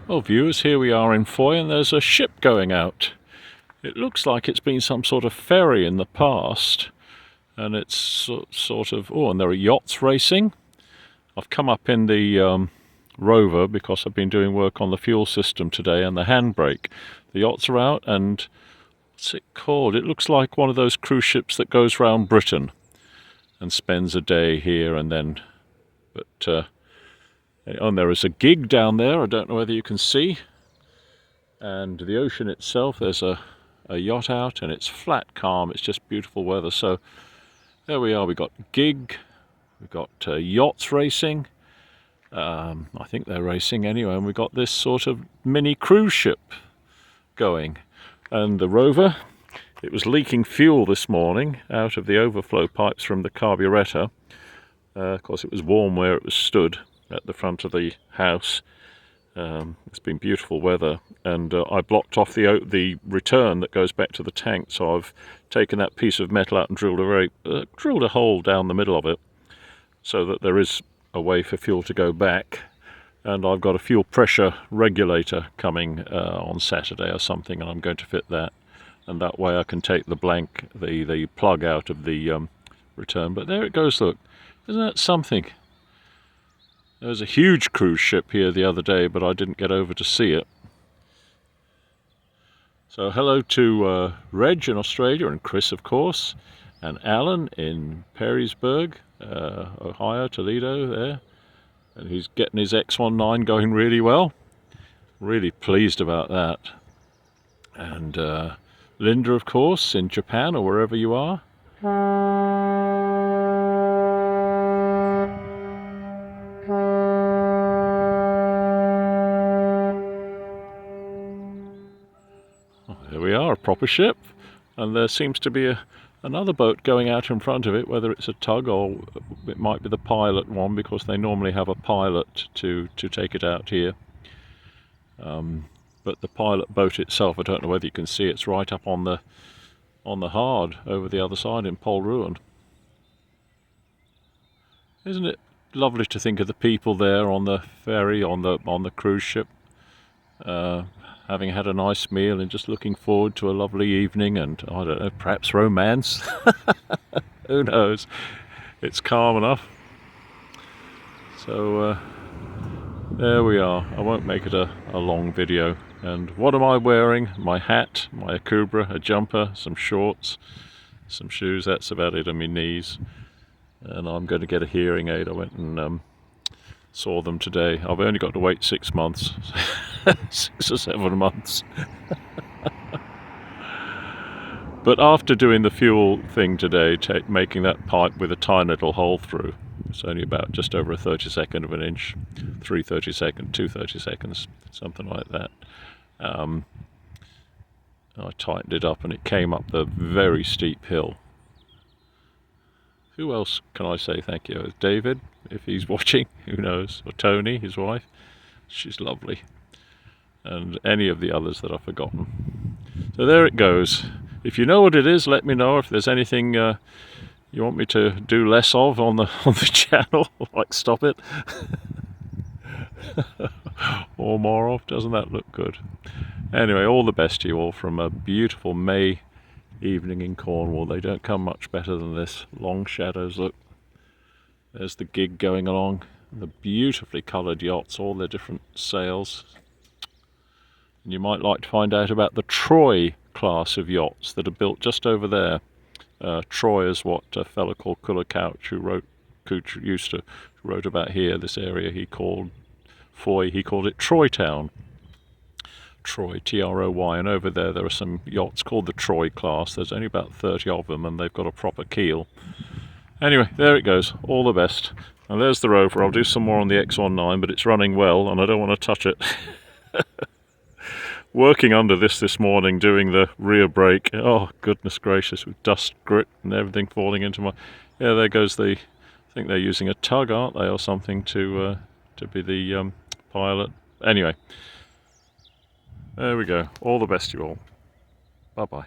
Well, viewers, here we are in Fowey and there's a ship going out. It looks like it's been some sort of ferry in the past, and it's sort of, oh, and there are yachts racing. I've come up in the Rover because I've been doing work on the fuel system today and the handbrake. The yachts are out, and what's it called? It looks like one of those cruise ships that goes round Britain and spends a day here and then, but and there is a gig down there, I don't know whether you can see, and the ocean itself, there's a yacht out and it's flat calm, it's just beautiful weather. So there we are, we've got gig, we've got yachts racing, I think they're racing anyway, and we've got this sort of mini cruise ship going. And the Rover, it was leaking fuel this morning out of the overflow pipes from the carburettor. Of course it was warm where it was stood at the front of the house. It's been beautiful weather, and I blocked off the return that goes back to the tank, so I've taken that piece of metal out and drilled a hole down the middle of it so that there is a way for fuel to go back. And I've got a fuel pressure regulator coming on Saturday or something, and I'm going to fit that, and that way I can take the the plug out of the return. But there it goes, look, isn't that something? There was a huge cruise ship here the other day, but I didn't get over to see it. So hello to Reg in Australia, and Chris, of course, and Alan in Perrysburg, Ohio, Toledo there. And he's getting his X19 going really well. Really pleased about that. And Linda, of course, in Japan or wherever you are. There we are, a proper ship, and there seems to be another boat going out in front of it, whether it's a tug or it might be the pilot one, because they normally have a pilot to take it out here. But the pilot boat itself, I don't know whether you can see, it's right up on the hard over the other side in Polruan. Isn't it lovely to think of the people there on the ferry, on the cruise ship, having had a nice meal and just looking forward to a lovely evening, and I don't know, perhaps romance. Who knows? It's calm enough. So there we are. I won't make it a long video. And what am I wearing? My hat, my Akubra, a jumper, some shorts, some shoes. That's about it on my knees. And I'm going to get a hearing aid. I went and saw them today. I've only got to wait 6 months. 6 or 7 months. But after doing the fuel thing today, making that pipe with a tiny little hole through, it's only about just over a 32nd of an inch, 3 32nd, 2 32seconds, something like that. I tightened it up and it came up the very steep hill. Who else can I say thank you? David, if he's watching, who knows, or Tony, his wife, she's lovely, and any of the others that I've forgotten. So there it goes. If you know what it is, let me know. If there's anything you want me to do less of on the channel, like stop it, or more of. Doesn't that look good? Anyway, all the best to you all from a beautiful May evening in Cornwall. They don't come much better than this. Long shadows, look. There's the gig going along. The beautifully coloured yachts, all their different sails. And you might like to find out about the Troy class of yachts that are built just over there. Troy is what a fellow called Kuller Couch, who wrote about here, this area he called Fowey, he called it Troy Town. Troy, T-R-O-Y, and over there are some yachts called the Troy class. There's only about 30 of them, and they've got a proper keel. Anyway, there it goes. All the best. And there's the Rover. I'll do some more on the X19, but it's running well, and I don't want to touch it. Working under this morning, doing the rear brake. Oh, goodness gracious, with dust, grit, and everything falling into my... Yeah, there goes I think they're using a tug, aren't they, or something, to be the pilot. Anyway. There we go. All the best to you all. Bye-bye.